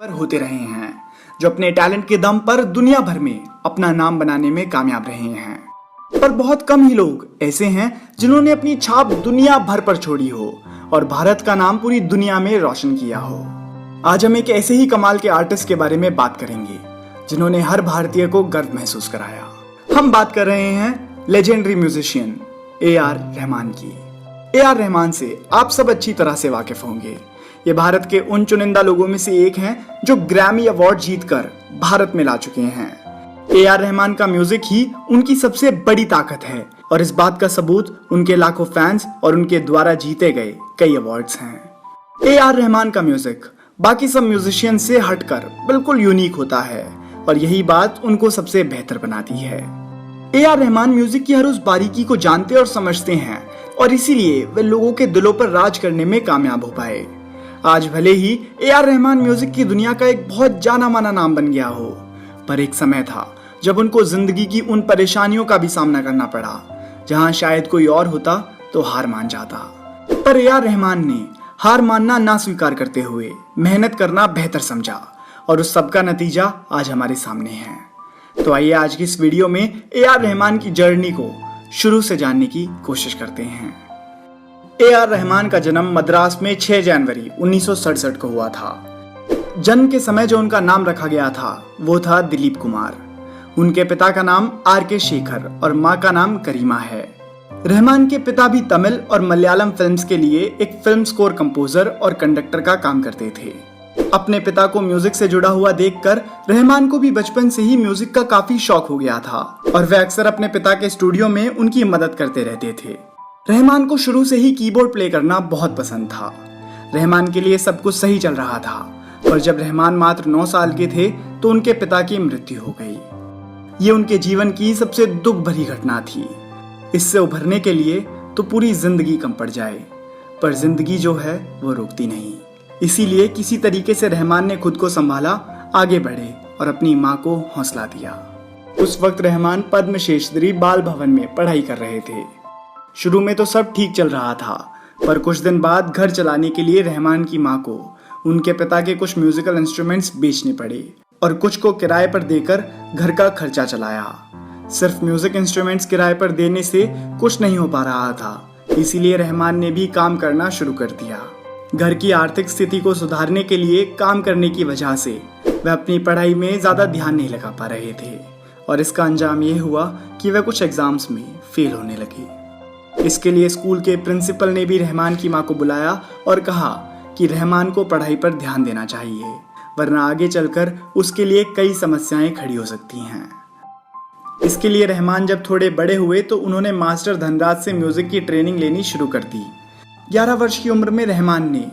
होते रहे हैं, जो अपने टैलेंट के दम पर दुनिया भर में अपना नाम बनाने में कामयाब रहे हैं। पर बहुत कम ही लोग ऐसे हैं जिन्होंने अपनी छाप दुनिया भर पर छोड़ी हो और भारत का नाम पूरी दुनिया में रोशन किया हो। आज हम एक ऐसे ही कमाल के आर्टिस्ट के बारे में बात करेंगे जिन्होंने हर भारतीय को गर्व महसूस कराया। हम बात कर रहे हैं लेजेंडरी म्यूजिशियन AR रहमान की। AR रहमान से आप सब अच्छी तरह से वाकिफ होंगे। ये भारत के उन चुनिंदा लोगों में से एक हैं जो ग्रैमी अवार्ड जीतकर भारत में ला चुके हैं। AR रहमान का म्यूजिक ही उनकी सबसे बड़ी ताकत है और इस बात का सबूत उनके लाखों फैंस और उनके द्वारा जीते गए कई अवार्ड्स हैं। AR रहमान का म्यूजिक बाकी सब म्यूजिशियन से हटकर बिल्कुल यूनिक होता है और यही बात उनको सबसे बेहतर बनाती है। AR रहमान म्यूजिक की हर उस बारीकी को जानते और समझते हैं और इसीलिए वे लोगों के दिलों पर राज करने में कामयाब हो पाए। आज भले ही AR रहमान म्यूजिक की दुनिया का एक बहुत जाना माना नाम बन गया हो, पर एक समय था जब उनको जिंदगी की उन परेशानियों का भी सामना करना पड़ा जहां शायद कोई और होता तो हार मान जाता। पर AR रहमान ने हार मानना ना स्वीकार करते हुए मेहनत करना बेहतर समझा और उस सब का नतीजा आज हमारे सामने है। तो आइए आज की इस वीडियो में AR रहमान की जर्नी को शुरू से जानने की कोशिश करते हैं। AR रहमान का जन्म मद्रास में 6 जनवरी 1967 को हुआ था। जन्म के समय जो उनका नाम रखा गया था वो था दिलीप कुमार। उनके पिता का नाम RK शेखर और माँ का नाम करीमा है। रहमान के पिता भी तमिल और मलयालम फिल्म्स के लिए एक फिल्म स्कोर कंपोजर और कंडक्टर का काम करते थे। अपने पिता को म्यूजिक से जुड़ा हुआ देखकर रहमान को भी बचपन से ही म्यूजिक का काफी शौक हो गया था और वे अक्सर अपने पिता के स्टूडियो में उनकी मदद करते रहते थे। रहमान को शुरू से ही कीबोर्ड प्ले करना बहुत पसंद था। रहमान के लिए सब कुछ सही चल रहा था, पर जब रहमान मात्र 9 साल के थे तो उनके पिता की मृत्यु हो गई। ये उनके जीवन की सबसे दुख भरी घटना थी। इससे उभरने के लिए तो पूरी जिंदगी कम पड़ जाए, पर जिंदगी जो है वो रुकती नहीं। इसीलिए किसी तरीके से रहमान ने खुद को संभाला, आगे बढ़े और अपनी माँ को हौसला दिया। उस वक्त रहमान पद्मश्री बाल भवन में पढ़ाई कर रहे थे। शुरू में तो सब ठीक चल रहा था, पर कुछ दिन बाद घर चलाने के लिए रहमान की माँ को उनके पिता के कुछ म्यूजिकल इंस्ट्रूमेंट्स बेचने पड़े और कुछ को किराए पर देकर घर का खर्चा चलाया। सिर्फ म्यूजिक इंस्ट्रूमेंट्स किराए पर देने से कुछ नहीं हो पा रहा था, इसीलिए रहमान ने भी काम करना शुरू कर दिया। घर की आर्थिक स्थिति को सुधारने के लिए काम करने की वजह से वह अपनी पढ़ाई में ज्यादा ध्यान नहीं लगा पा रहे थे और इसका अंजाम ये हुआ कि वह कुछ एग्जाम्स में फेल होने लगे। इसके लिए स्कूल के प्रिंसिपल ने भी रहमान की माँ को बुलाया और कहा कि रहमान को पढ़ाई पर ध्यान देना चाहिए, वरना आगे चलकर उसके लिए कई समस्याएं खड़ी हो सकती हैं। इसके लिए रहमान जब थोड़े बड़े हुए तो उन्होंने मास्टर धनराज से म्यूजिक की ट्रेनिंग लेनी शुरू कर दी। 11 वर्ष की उम्र में रहमान ने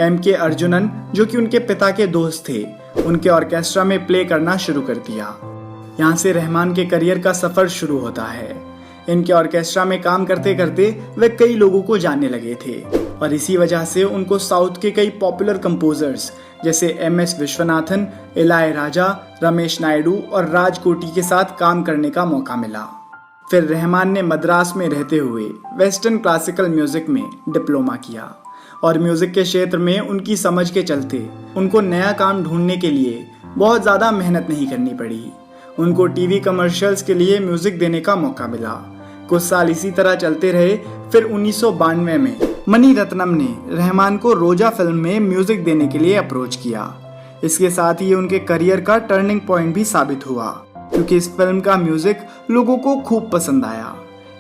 MK अर्जुनन, जो कि उनके पिता के दोस्त थे, उनके ऑर्केस्ट्रा में प्ले करना शुरू कर दिया। यहाँ से रहमान के करियर का सफर शुरू होता है। इनके ऑर्केस्ट्रा में काम करते करते वे कई लोगों को जानने लगे थे और इसी वजह से उनको साउथ के कई पॉपुलर कंपोजर्स जैसे MS विश्वनाथन, इलायराजा, रमेश नायडू और राज कोटी के साथ काम करने का मौका मिला। फिर रहमान ने मद्रास में रहते हुए वेस्टर्न क्लासिकल म्यूजिक में डिप्लोमा किया और म्यूजिक के क्षेत्र में उनकी समझ के चलते उनको नया काम ढूंढने के लिए बहुत ज़्यादा मेहनत नहीं करनी पड़ी। उनको टीवी कमर्शियल्स के लिए म्यूजिक देने का मौका मिला। कुछ साल इसी तरह चलते रहे। फिर 1992 में मणि रत्नम ने रहमान को रोजा फिल्म में म्यूजिक देने के लिए अप्रोच किया। इसके साथ ही उनके करियर का टर्निंग पॉइंट भी साबित हुआ, क्योंकि इस फिल्म का म्यूजिक लोगों को खूब पसंद आया।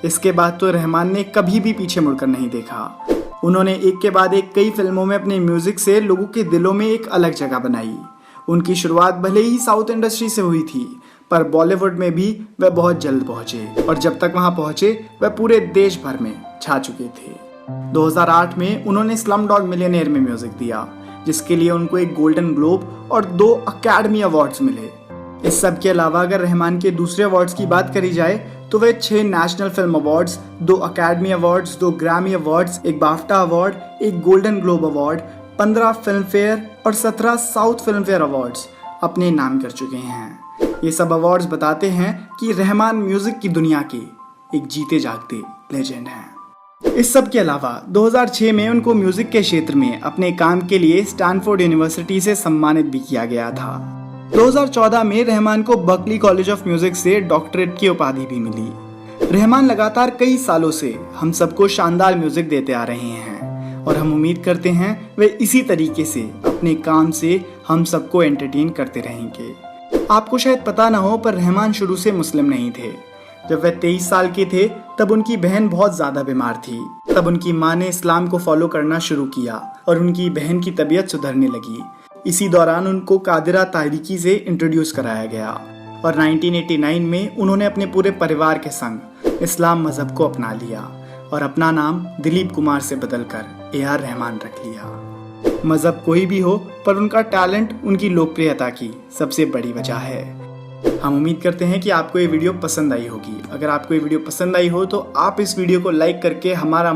इसके बाद तो रहमान ने कभी भी पीछे मुड़कर नहीं देखा। उन्होंने एक के बाद एक कई फिल्मों में अपने म्यूजिक से लोगों के दिलों में एक अलग जगह बनाई। उनकी शुरुआत भले ही साउथ इंडस्ट्री से हुई थी, पर बॉलीवुड में भी वह बहुत जल्द पहुंचे और जब तक वहां पहुंचे वह पूरे देश भर में छा चुके थे। 2008 में उन्होंने स्लमडॉग मिलियनेयर में म्यूजिक दिया, जिसके लिए उनको एक गोल्डन ग्लोब और 2 अकेडमी अवार्ड्स मिले। इस सब के अलावा अगर रहमान के दूसरे अवार्ड्स की बात करी जाए तो वे 6 national film awards, 2 academy awards, 2 Grammy awards, एक बाफ्टा अवार्ड, एक golden globe award, 15 film fair और 17 साउथ फिल्म फेयर अवार्ड्स अपने नाम कर चुके हैं। ये सब अवार्ड्स बताते हैं कि रहमान म्यूजिक की दुनिया के एक जीते जागते लेजेंड हैं। इस सब के अलावा 2006 में उनको म्यूजिक के क्षेत्र में अपने काम के लिए स्टैनफोर्ड यूनिवर्सिटी से सम्मानित भी किया गया था। 2014 में रहमान को बर्कली कॉलेज ऑफ म्यूजिक से डॉक्टरेट की उपाधि भी मिली। रहमान लगातार कई सालों से हम सबको शानदार म्यूजिक देते आ रहे हैं और हम उम्मीद करते हैं वे इसी तरीके से अपने काम से हम सबको एंटरटेन करते रहेंगे। आपको शायद पता ना हो, पर रहमान शुरू से मुस्लिम नहीं थे। जब वे 23 साल के थे तब उनकी बहन बहुत ज्यादा बीमार थी। तब उनकी माँ ने इस्लाम को फॉलो करना शुरू किया और उनकी बहन की तबीयत सुधरने लगी। इसी दौरान उनको कादिरा तारीकी से इंट्रोड्यूस कराया गया और 1989 में उन्होंने अपने पूरे परिवार के संग इस्लाम मजहब को अपना लिया और अपना नाम दिलीप कुमार से बदलकर AR रहमान रख लिया। मजहब कोई भी हो, पर उनका टैलेंट उनकी लोकप्रियता की सबसे बड़ी वजह है। हम उम्मीद करते हैं कि आपको ये वीडियो पसंद आई होगी। अगर आपको ये वीडियो पसंद आई हो तो आप इस वीडियो को लाइक करके हमारा